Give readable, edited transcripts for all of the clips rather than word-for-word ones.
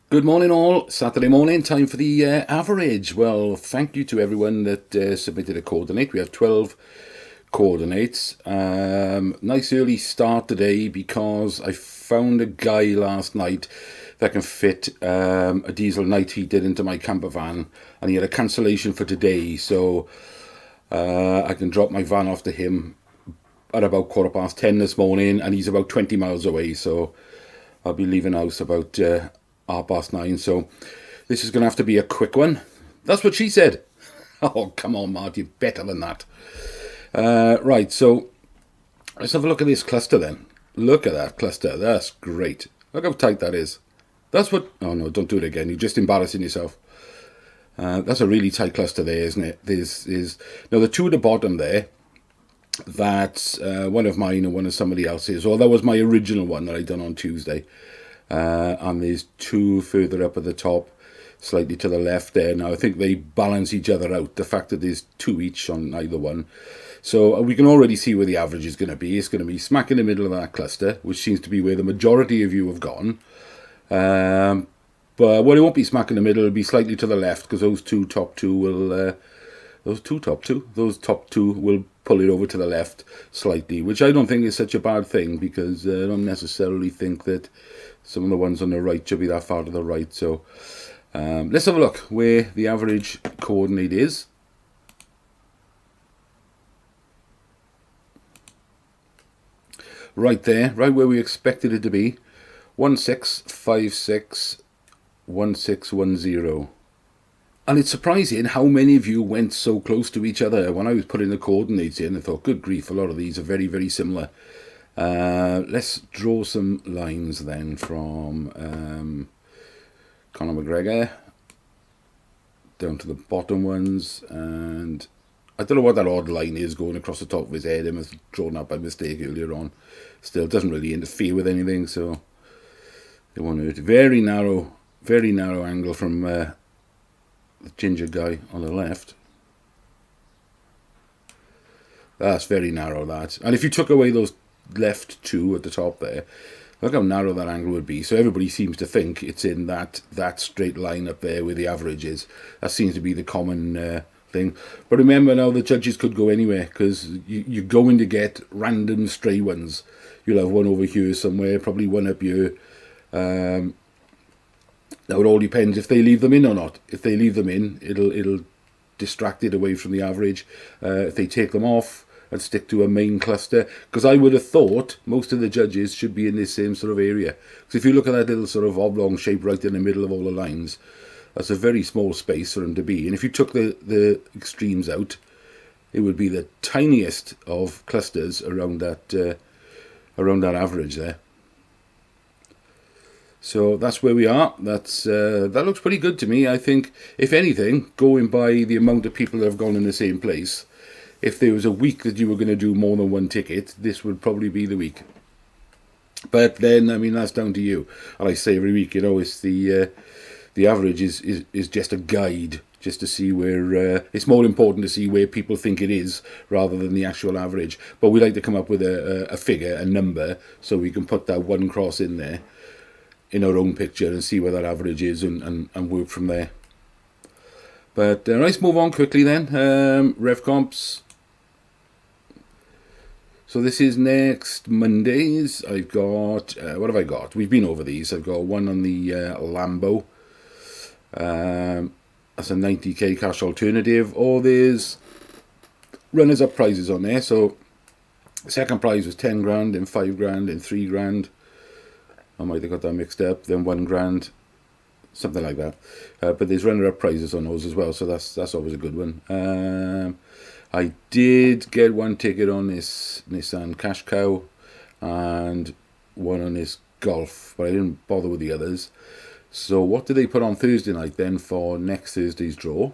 Good morning, all. Saturday morning, time for the average. Well, thank you to everyone that submitted a coordinate. We have 12 coordinates. Nice early start today because I found a guy last night that can fit a diesel night heater into my camper van, and he had a cancellation for today, so I can drop my van off to him at about 10:15 this morning, and he's about 20 miles away, so I'll be leaving house about 9:30, so this is going to have to be a quick one. That's what she said. Oh, come on, Marty, you're better than that. Right, so let's have a look at this cluster then. Look at that cluster. That's great. Look how tight that is. That's what... Oh, no, don't do it again. You're just embarrassing yourself. That's a really tight cluster there, isn't it? Now, the two at the bottom there, that's one of mine and one of somebody else's. Well, that was my original one that I done on Tuesday. And there's two further up at the top, slightly to the left there. Now, I think they balance each other out, the fact that there's two each on either one. So we can already see where the average is going to be. It's going to be smack in the middle of that cluster, which seems to be where the majority of you have gone. But well, it won't be smack in the middle. It'll be slightly to the left, because those top two will pull it over to the left slightly, which I don't think is such a bad thing, because I don't necessarily think that some of the ones on the right should be that far to the right. So let's have a look where the average coordinate is. Right there, right where we expected it to be. 1656 1610. And it's surprising how many of you went so close to each other. When I was putting the coordinates in, I thought, good grief, a lot of these are very, very similar. Let's draw some lines then from Conor McGregor down to the bottom ones. And I don't know what that odd line is going across the top of his head. I must have drawn that by mistake earlier on. Still, it doesn't really interfere with anything, so it won't hurt. Very narrow angle from... the ginger guy on the left. That's very narrow, that. And if you took away those left two at the top there, look how narrow that angle would be. So everybody seems to think it's in that straight line up there where the average is. That seems to be the common thing. But remember now, the judges could go anywhere, because you're going to get random stray ones. You'll have one over here somewhere, probably one up here. Now, it all depends if they leave them in or not. If they leave them in, it'll distract it away from the average. If they take them off and stick to a main cluster, because I would have thought most of the judges should be in this same sort of area. Because if you look at that little sort of oblong shape right in the middle of all the lines, that's a very small space for them to be. And if you took the extremes out, it would be the tiniest of clusters around that average there. So that's where we are. That looks pretty good to me. I think, if anything, going by the amount of people that have gone in the same place, if there was a week that you were going to do more than one ticket, this would probably be the week. But then, I mean, that's down to you. And I say every week, it's the average is just a guide, just to see where... it's more important to see where people think it is rather than the actual average. But we like to come up with a figure, a number, so we can put that one cross in there in our own picture and see where that average is and work from there. But let's move on quickly then. Revcomps. So this is next Mondays. I've got... what have I got? We've been over these. I've got one on the Lambo. That's a 90k cash alternative. Or there's runners-up prizes on there. So second prize was 10 grand, and 5 grand, and 3 grand. I might have got that mixed up. Then 1 grand, something like that. But there's runner-up prizes on those as well, so that's always a good one. I did get one ticket on this Nissan Cash Cow and one on this Golf, but I didn't bother with the others. So what did they put on Thursday night then for next Thursday's draw?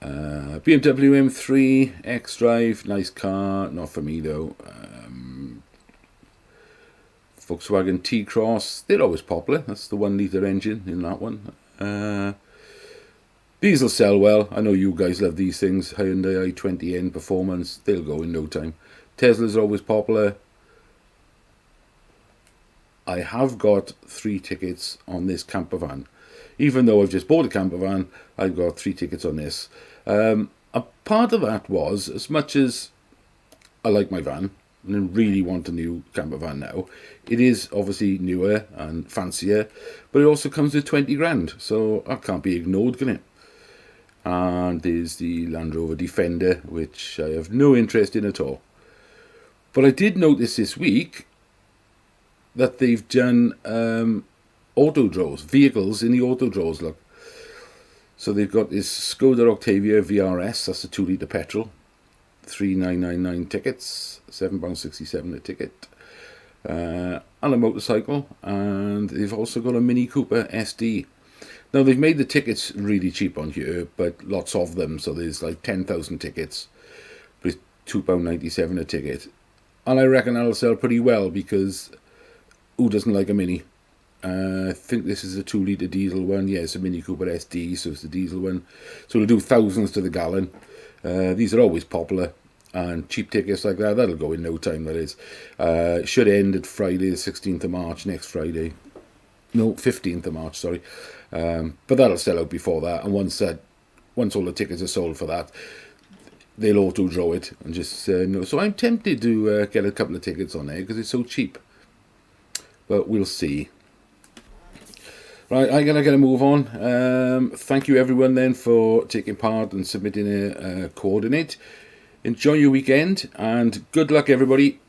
BMW M3 X-Drive, nice car, not for me though. Volkswagen T-Cross, they're always popular. That's the 1 litre engine in that one. These will sell well. I know you guys love these things. Hyundai i20N Performance, they'll go in no time. Tesla's always popular. I have got 3 tickets on this camper van. Even though I've just bought a camper van, I've got 3 tickets on this. A part of that was, as much as I like my van and really want a new camper van now, it is obviously newer and fancier, but it also comes with 20 grand, so that can't be ignored, can it? And there's the Land Rover Defender, which I have no interest in at all. But I did notice this week that they've done auto draws, vehicles in the auto draws, look. So they've got this Skoda Octavia VRS, that's a 2 litre petrol, 3,999 tickets, £7.67 a ticket, and a motorcycle, and they've also got a Mini Cooper SD. Now they've made the tickets really cheap on here, but lots of them, so there's like 10,000 tickets, but it's £2.97 a ticket. And I reckon that'll sell pretty well, because who doesn't like a Mini? I think this is a 2 litre diesel one. Yeah, it's a Mini Cooper SD, so it's the diesel one. So it'll do thousands to the gallon. These are always popular, and cheap tickets like that, that'll go in no time, that is. Should end at Friday the 16th of March, next Friday. No, 15th of March, sorry. But that'll sell out before that, and once all the tickets are sold for that, they'll auto draw it and just no. So I'm tempted to get a couple of tickets on there because it's so cheap, but we'll see. Right, I'm going to move on. Thank you everyone then for taking part and submitting a coordinate. Enjoy your weekend, and good luck everybody.